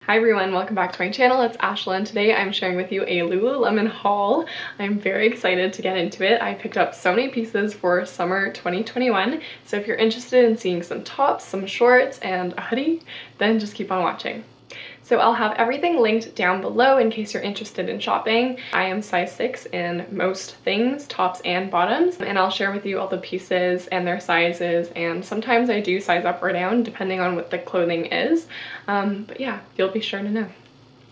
Hi everyone, welcome back to my channel. It's Ashla and today I'm sharing with you a Lululemon haul. I'm very excited to get into it. I picked up so many pieces for summer 2021, so if you're interested in seeing some tops, some shorts, and a hoodie, then just keep on watching. So I'll have everything linked down below in case you're interested in shopping. I am size 6 in most things, tops and bottoms, and I'll share with you all the pieces and their sizes, and sometimes I do size up or down depending on what the clothing is. But yeah, you'll be sure to know.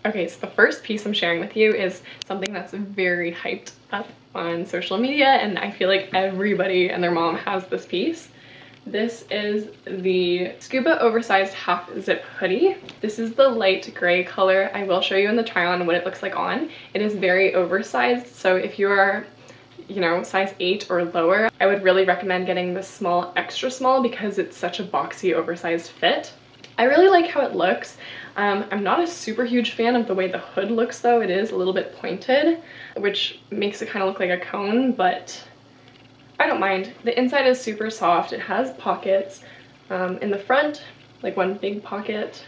Okay, so the first piece I'm sharing with you is something that's very hyped up on social media, and I feel like everybody and their mom has this piece. This is the Scuba Oversized Half Zip Hoodie. This is the light gray color. I will show you in the try on what it looks like on. It is very oversized, so if you are, size 8 or lower, I would really recommend getting the small, extra small because it's such a boxy, oversized fit. I really like how it looks. I'm not a super huge fan of the way the hood looks though. It is a little bit pointed, which makes it kind of look like a cone, but I don't mind. The inside is super soft. It has pockets in the front, like one big pocket.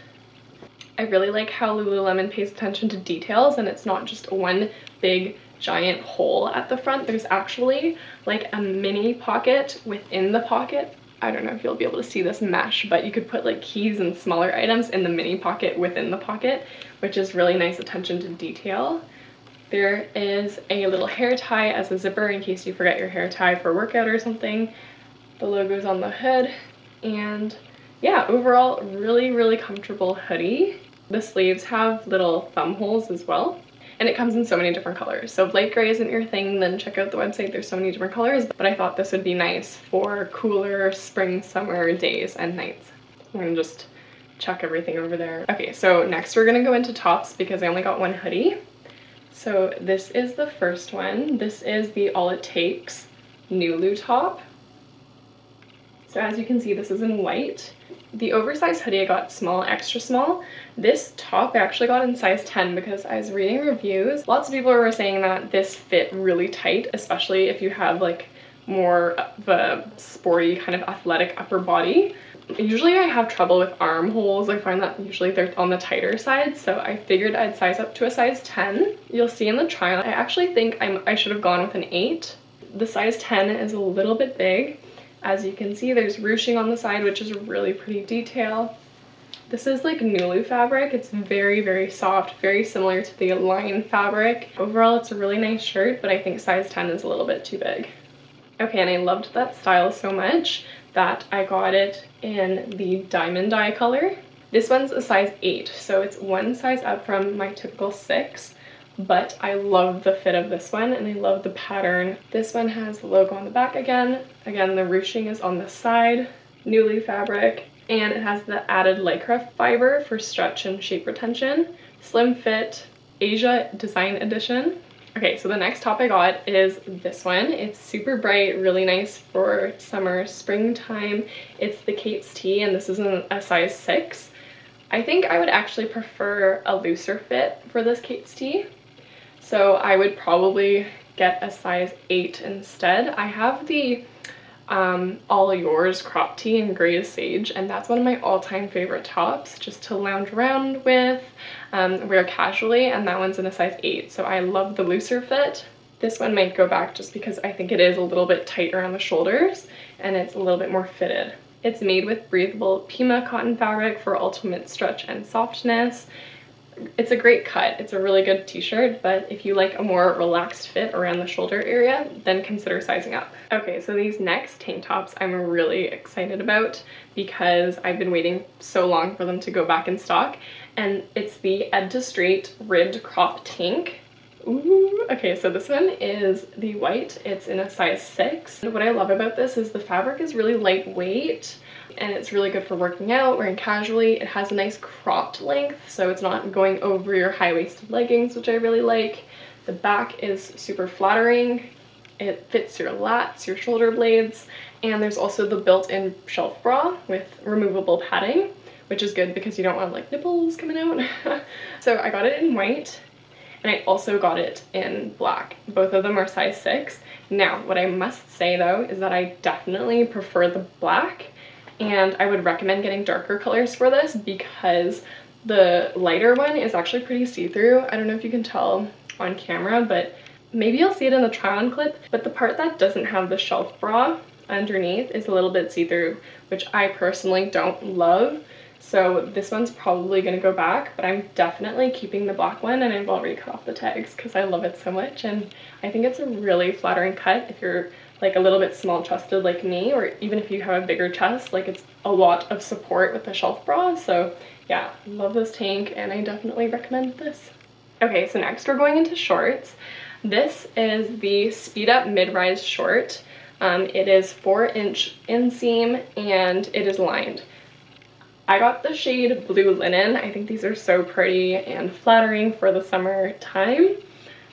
I really like how Lululemon pays attention to details and it's not just one big giant hole at the front. There's actually like a mini pocket within the pocket. I don't know if you'll be able to see this mesh, but you could put like keys and smaller items in the mini pocket within the pocket, which is really nice attention to detail. There is a little hair tie as a zipper in case you forget your hair tie for a workout or something. The logo's on the hood, and yeah, overall really comfortable hoodie. The sleeves have little thumb holes as well, and it comes in so many different colors. So if light gray isn't your thing, then check out the website. There's so many different colors, but I thought this would be nice for cooler spring, summer days and nights. I'm gonna just chuck everything over there. Okay, so next we're gonna go into tops because I only got one hoodie. So this is the first one. This is the All It Takes Nulu top. So as you can see, this is in white. The oversized hoodie I got small, extra small. This top I actually got in size 10 because I was reading reviews. Lots of people were saying that this fit really tight, especially if you have like more of a sporty kind of athletic upper body. Usually I have trouble with armholes. I find that usually they're on the tighter side, so I figured I'd size up to a size 10. You'll see in the try on, I actually think I should have gone with an 8. The size 10 is a little bit big. As you can see, there's ruching on the side, which is a really pretty detail. This is like Nulu fabric. It's very soft, very similar to the line fabric. Overall, it's a really nice shirt, but I think size 10 is a little bit too big. Okay, and I loved that style so much that I got it in the diamond dye color. This one's a size 8, so it's one size up from my typical 6, but I love the fit of this one and I love the pattern. This one has the logo on the back again. Again, the ruching is on the side, Nulu fabric, and it has the added lycra fiber for stretch and shape retention. Slim fit, Asia Design Edition. Okay, so the next top I got is this one. It's super bright, really nice for summer, springtime. It's the Kate's Tee, and this is in a size 6. I think I would actually prefer a looser fit for this Kate's Tee, so I would probably get a size 8 instead. I have the All Yours crop tee in Gray Sage, and that's one of my all-time favorite tops just to lounge around with, wear casually, and that one's in a size 8, so I love the looser fit. This one might go back just because I think it is a little bit tight around the shoulders and it's a little bit more fitted. It's made with breathable Pima cotton fabric for ultimate stretch and softness. It's a great cut. It's a really good t-shirt, but if you like a more relaxed fit around the shoulder area, then consider sizing up. Okay, so these next tank tops I'm really excited about because I've been waiting so long for them to go back in stock, and it's the Ed to Straight ribbed crop tank. Ooh, okay, so this one is the white. It's in a size 6. And what I love about this is the fabric is really lightweight and it's really good for working out, wearing casually. It has a nice cropped length, so it's not going over your high-waisted leggings, which I really like. The back is super flattering. It fits your lats, your shoulder blades, and there's also the built-in shelf bra with removable padding, which is good because you don't want like nipples coming out. So I got it in white, and I also got it in black. Both of them are size 6. Now, what I must say though is that I definitely prefer the black, and I would recommend getting darker colors for this because The lighter one is actually pretty see-through. I don't know if you can tell on camera, but maybe you'll see it in the try-on clip, but the part that doesn't have the shelf bra underneath is a little bit see-through, which I personally don't love. So this one's probably gonna go back, but I'm definitely keeping the black one, and I've already cut off the tags because I love it so much, and I think it's a really flattering cut if you're like a little bit small chested like me, or even if you have a bigger chest. Like, it's a lot of support with the shelf bra. So yeah, love this tank, and I definitely recommend this. Okay, so next we're going into shorts. This is the Speed Up Mid-Rise Short. It is 4-inch inseam, and it is lined. I got the shade Blue Linen. I think these are so pretty and flattering for the summer time,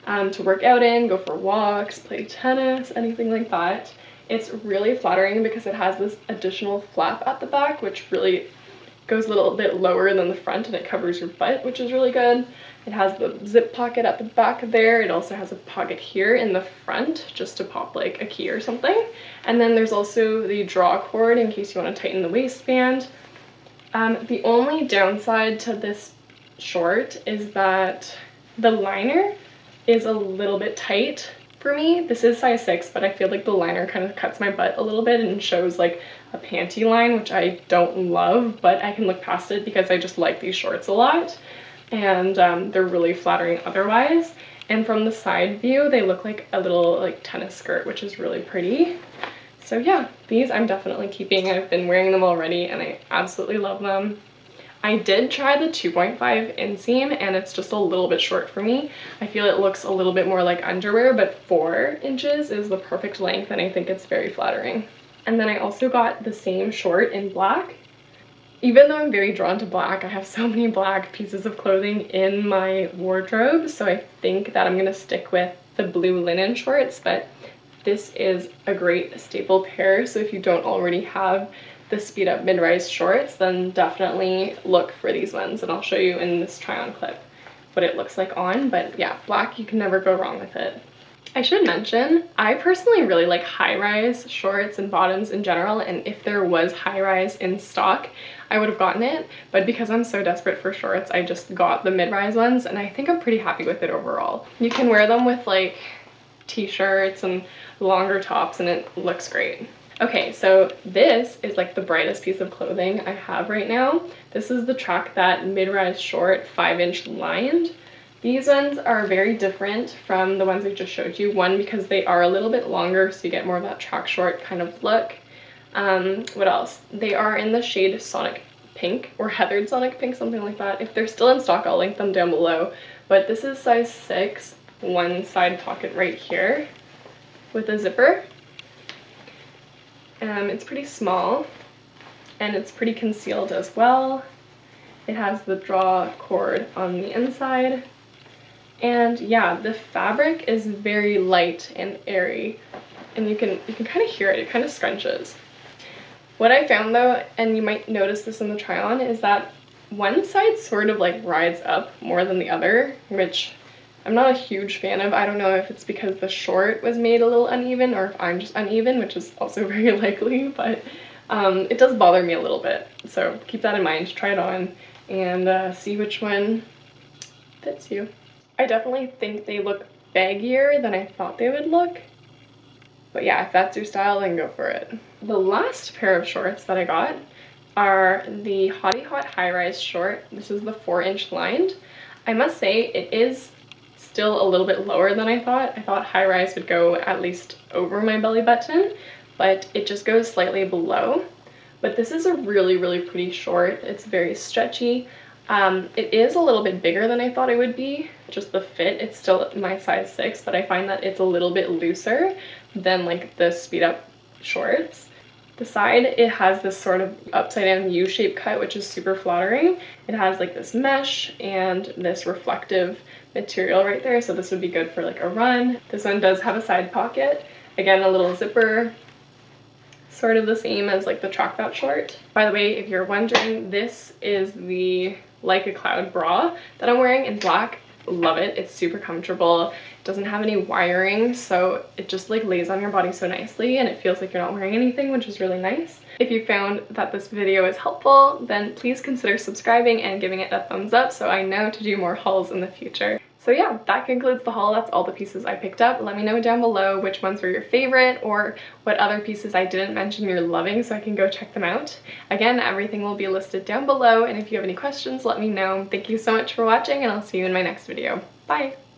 to work out in, go for walks, play tennis, anything like that. It's really flattering because it has this additional flap at the back, which really goes a little bit lower than the front, and it covers your butt, which is really good. It has the zip pocket at the back there. It also has a pocket here in the front just to pop like a key or something. And then there's also the draw cord in case you want to tighten the waistband. The only downside to this short is that the liner is a little bit tight for me. This is size 6, but I feel like the liner kind of cuts my butt a little bit and shows like a panty line, which I don't love, but I can look past it because I just like these shorts a lot, and they're really flattering otherwise. And from the side view, they look like a little like tennis skirt, which is really pretty. So yeah, these I'm definitely keeping. I've been wearing them already, and I absolutely love them. I did try the 2.5 inseam, and it's just a little bit short for me. I feel it looks a little bit more like underwear, but 4 inches is the perfect length, and I think it's very flattering. And then I also got the same short in black. Even though I'm very drawn to black, I have so many black pieces of clothing in my wardrobe, so I think that I'm gonna stick with the Blue Linen shorts, but this is a great staple pair. So if you don't already have the Speed Up Mid-Rise shorts, then definitely look for these ones, and I'll show you in this try-on clip what it looks like on. But yeah, black, you can never go wrong with it. I should mention, I personally really like high-rise shorts and bottoms in general, and if there was high-rise in stock, I would have gotten it, but because I'm so desperate for shorts, I just got the mid-rise ones, and I think I'm pretty happy with it overall. You can wear them with like t-shirts and longer tops, and it looks great. Okay, so this is like the brightest piece of clothing I have right now. This is the Track That Mid-Rise Short 5-inch lined. These ones are very different from the ones I just showed you. One, because they are a little bit longer, so you get more of that track short kind of look. What else? They are in the shade Sonic Pink, or Heathered Sonic Pink, something like that. If they're still in stock, I'll link them down below. But this is size 6, one side pocket right here with a zipper. It's pretty small, and it's pretty concealed as well. It has the draw cord on the inside, and yeah, the fabric is very light and airy, and you can kind of hear it. It kind of scrunches. What I found though, and you might notice this in the try-on, is that one side sort of like rides up more than the other, which I'm not a huge fan of. I don't know if it's because the short was made a little uneven, or if I'm just uneven, which is also very likely, but it does bother me a little bit. So keep that in mind, try it on, and see which one fits you. I definitely think they look baggier than I thought they would look, but yeah, if that's your style, then go for it. The last pair of shorts that I got are the Hoodie Hot High Rise Short. This is the 4-inch lined. I must say it is still a little bit lower than I thought. I thought high rise would go at least over my belly button, but it just goes slightly below. But this is a really, really pretty short. It's very stretchy. It is a little bit bigger than I thought it would be. Just the fit, it's still my size 6, but I find that it's a little bit looser than like the Speed Up shorts. The side, it has this sort of upside down U-shaped cut, which is super flattering. It has like this mesh and this reflective material right there, so this would be good for like a run. This one does have a side pocket. Again, a little zipper, sort of the same as like the Track That short. By the way, if you're wondering, this is the Like a Cloud bra that I'm wearing in black. love it. It's super comfortable. It doesn't have any wiring, so it just like lays on your body so nicely and it feels like you're not wearing anything, which is really nice. If you found that this video is helpful, then please consider subscribing and giving it a thumbs up so I know to do more hauls in the future. So yeah, that concludes the haul. That's all the pieces I picked up. Let me know down below which ones were your favorite or what other pieces I didn't mention you're loving so I can go check them out. Again, everything will be listed down below, and if you have any questions, let me know. Thank you so much for watching, and I'll see you in my next video. Bye!